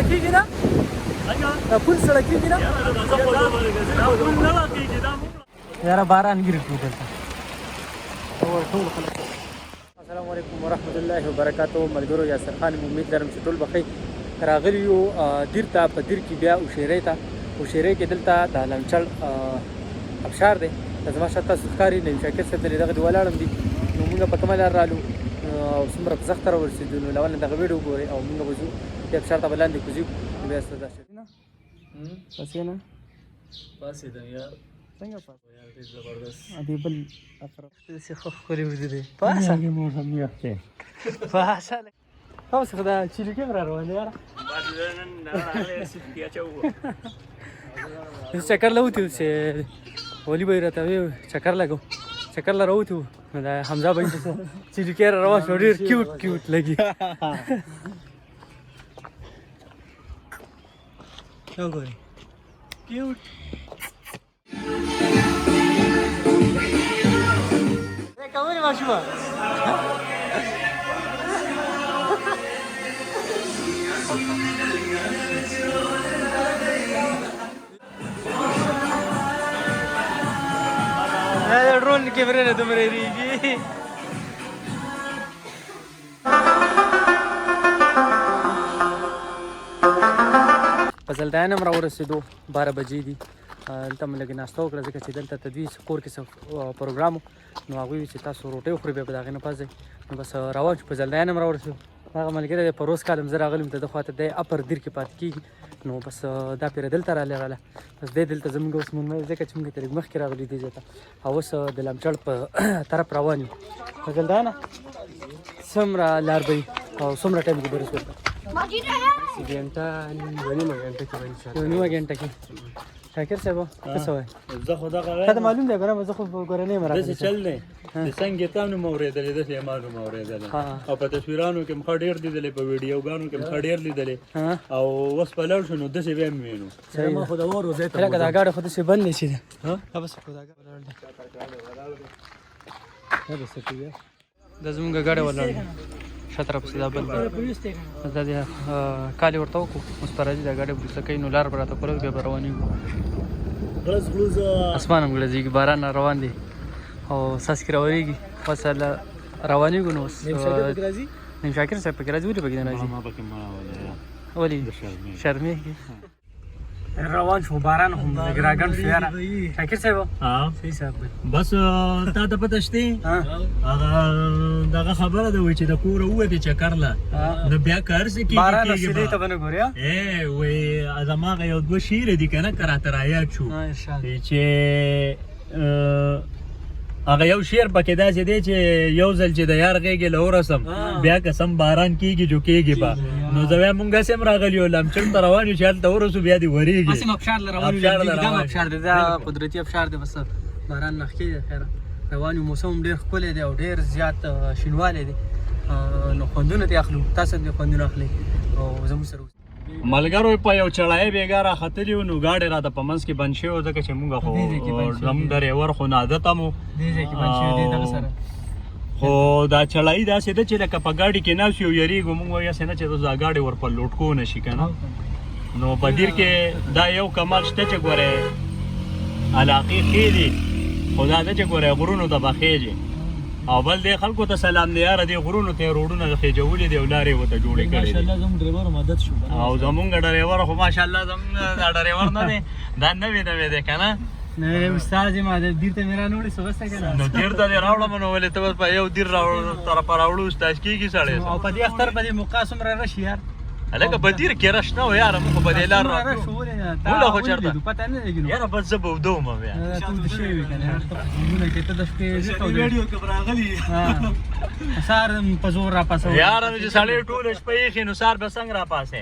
کېږي نه دا پل سړک کېږي نه یاره باران ګیري ټول دلته ټول خلک. السلام علیکم ورحمت الله وبرکاتو. ملګرو یاسر خان امید لرم چې ټول بخیر راغلي یو دیر ته. په دیر کې بیا اوشیری ته اوشیری کې دلته د لمچړ ابشار دی. زما شاته تاسو ښکاري نیم شاکر صاحب دلې دغه ولاړم دي. نو موږ په کومه لار رالو او څومره په سخته راورسېدو نو له اول نه دغه ویډیو وګورئ او موږ به ځو دې ابشار ته به لاندې کوزو. بیا ستاسو پسې نه پاسېدم یار څنګه پاس یار ډېر زبردست ادې بل اقرب داسې ښه ښکلې وځي دی پاسه موسم یخ دی پاسه تاسو خو دا چیلي کې را روان دی یاره چکر لوتی اوس ولی به راته وی چکر لګو چکر لا راوتی نو دا حمزه بھائی چیلي کې را روان شو ډېر کیوټ کیوټ لګي وګورئ کیوټ کومه ماشومه ड्रोन कैमरे ने तुम रही پزلدان هم راورسېدو 12 بجې دي. دلته مو لږ ناسته وکړه ځکه چې دلته تدوی کور کې څه پروګرام نو هغوی ویل چې تاسو روټۍ وخورئ بیا به د هغې نه پس ځئ نو بس روان شو. پزلدان هم راورسېدو. هغه ملګری دی په روز کال هم زه راغلی ته د خوا ته دی اپر دیر کې پاتې کېږي نو بس دا پیره دلته راله بس دی دلته زموږ اوس مېلمه ځکه چې موږ ته لږ مخکې راغلي دې ځای ته او اوس د لمچړ په طرف روان یو. پزلدانه څومره لار به وي او څومره ټایم کې به رسېږو؟ ګنټه نیمه ګنټه کې به انشاءالله نیمه ګنټه کې. شاکر صاحب څه وایي؟ زه خو دغه ته معلوم دی ګرم زه خو ګورنې مرا داسې چل دی د څنګه ته نو موریدلې د سیمانو موریدلې او په تصویرانو کې مخ ډېر لیدلې په ویډیوګانو کې مخ ډېر لیدلې او اوس په لړ شنو داسې ویم وینو ما خو د ورو زه ته دا گاډه خو داسې بند نشي ها بس خو دا گاډه دا بس کیږي د زمونږ گاډه ولاړ شطر په سیده بل دا د کالي ورته وکړو اوس پر راځي دا گاډه بوسه کوي نو لار براته کول بیا رواني غلز غلز اسمان هم غلزيږي باران روان دی او ساس کې روانيږي وسله روانيږي نو نیم شاکر صاحب پکې راځي ولې پکې نه راځي ما پکې ما ولې شرمېږي روان شو باران هم راګن شو یاره شاکر صاحب ها صحیح صاحب بس تا ته پته شته هغه دغه خبره ده وای چې د کور وته چکر لا نو بیا کار څه کیږي باران سیده ته بنه ګوریا وای ازماغه یو دوه شیر دي کنه کراتر آیا شو چې هغه یو شیر پکې داسې دی چې یو ځل چې د یار غېږې له ورسم بیا قسم باران کېږي جو کېږي به نو زه بیا مونږ هسې هم راغلي یو لمچړ ته روان یو چې هلته ورسو بیا دې ورېږي هسې ابشار له روان دا ابشار دی دا قدرتي ابشار دی بس باران نښکې دی خیره روان یو موسم ډېر ښکلی دی او ډېر زیات شینوالی دی نو خوندونه ترې اخلو تاسو هم دې خوندونه اخلئ او زموږ سره ملګرو په یو چړای بیګا راختلی و نو ګاډی راته په منځ کې بند شوی و ځکه چې مونږ خو زموږ ډریور خو نادته مو خو دا چړای داسې ده چې لکه په ګاډي کې ناست یو یریږو مونږ وایو هسې نه چې دا ګاډی ور په لوټکو نه شي که نه نو په دیر کې دا یو کمال شته چې ګورې علاقې ښې دي خو دا ده چې ګورې غرونو ته به خېږي او بل دې خلکو ته سلام دی یاره دې غرونو ته یې روډونه خېجولي دي او لارې ورته جوړې کړې دي ماشاءالله زموږ ډریور مدد شو او زموږ ډریور خو ماشاءالله زموږ دا ډریور نه دی دا نوی دی که نه استاد ما دیر ته مې رانوړې څه وسته که نه نو دیر ته دې راوړم نو ولې ته بس په یو دیر طرفه راوړو استاد کېږي سړی او په دې اختر په دې موقع څومره رش یار هلکه په دیر کې رش نه و یاره موږ خو په دې لار وله خو چېرته یاره بس زه به ودوم بیا سهار په زور راپاسوم یاره نو چې سړی ټوله شپه ایښي نو سهار به څنګه راپاسې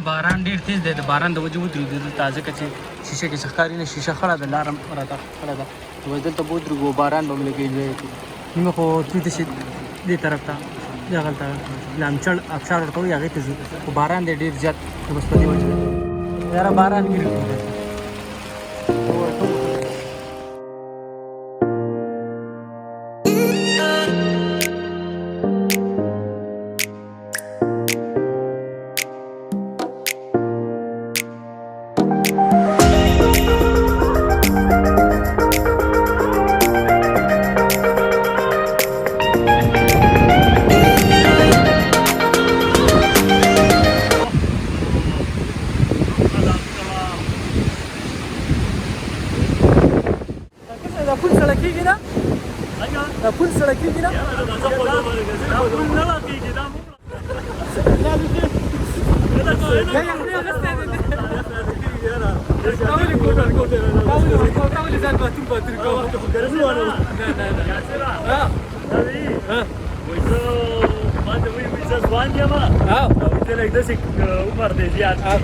باران ډېر تیز دی د باران د وجې ودرېدو دلته ځکه چې شیشه کې څه ښکاري نه شیشه خړه ده لاره راته خړه ده نو دلته به ودرېږو باران به مو لږ انجوی کړو موږ خو تلو داسې دې طرف ته دغلته لمچړ ابشار ورته وایي هغې ته ځو خو باران دی ډېر زیات نو بس په دې وجې یاره باران ګیري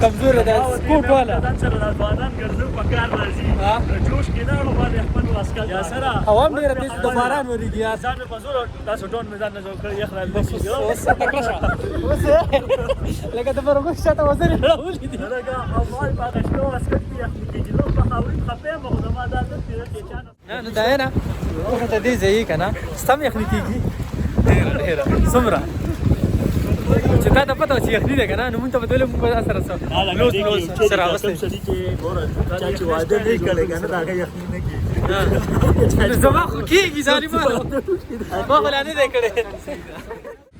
کمزور ده سپورټ والا هوا هم ډېره تېز د باران ورېږي یار لکه د برګو شاته وزرې راولي دي نه دا یې نه ته دې ځایي که نه ستا هم یخني کېږي ډېره څومره چې تا ته پته وه چې یخني دی که نه نو مونږ ته به تولې مونږ به دا سره لوس سره راوستی زما خو کېږي ظالمانو ما خو لا نه دی کړی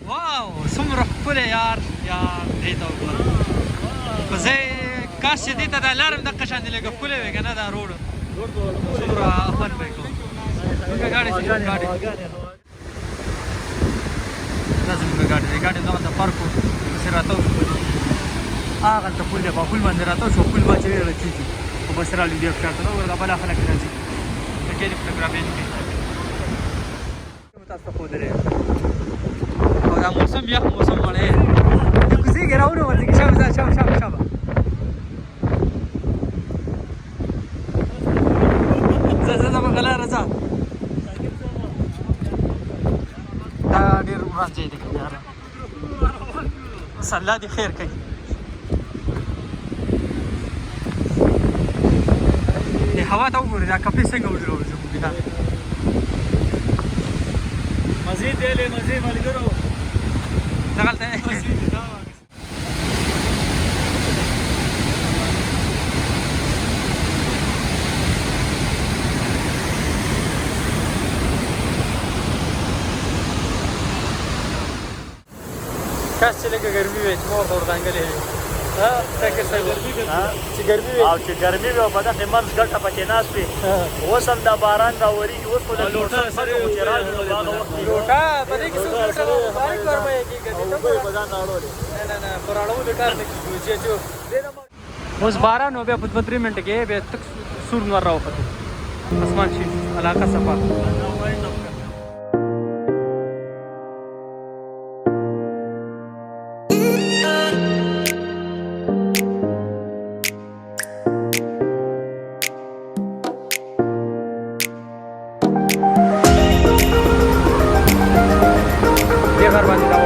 واو څومره ښکلی یار دې ته وګوره خو زه کاش چې دې ته دا لار هم دقه شانې لږه ښکلی وی که نه دا روډ څومره خوند به یې کوم ګاډي دا زموږ ګاډي دی ګاډي همدغلته پارک و پسې راتاو شو هغلته پل دی په پل باندې راتاو شو پل به چې ډېره کېږي خو بس رالو بیا فشار ته نه ورته بلا خلک راځي لکې دې فوټوګرافیانې کوي تاسو ته ښودلی او دا موسم یخ موسم وړی د کوڅې کې راونوځي که شابه شابه ځه په غلاره ځه دا ډېر وران ځای دی که یاره بس الله دې خیر کوي دې هوا ته وګورئ دا کپړې څنګه ودرول زموږ یار مزید دی مزید ملګرو دغلته کاش چې لږه ګرمي وي چې ما ورته ورځانګلې وي چې ګرمي وي او چې ګرمي وي او په دغې منځ ګټه پکې ناست وي اوس هم دا باران راورېږي اوس خو د لوټه په دې کې څو لوټه مبارک ورمایه کېږي اوبه یې په ځان راوړلې نه پر اړولو کار نه کېږي اوس باران و بیا په 2-3 منټه کې بیا تک سور نور راوخته اسمان شي علاقه صفا غر باندې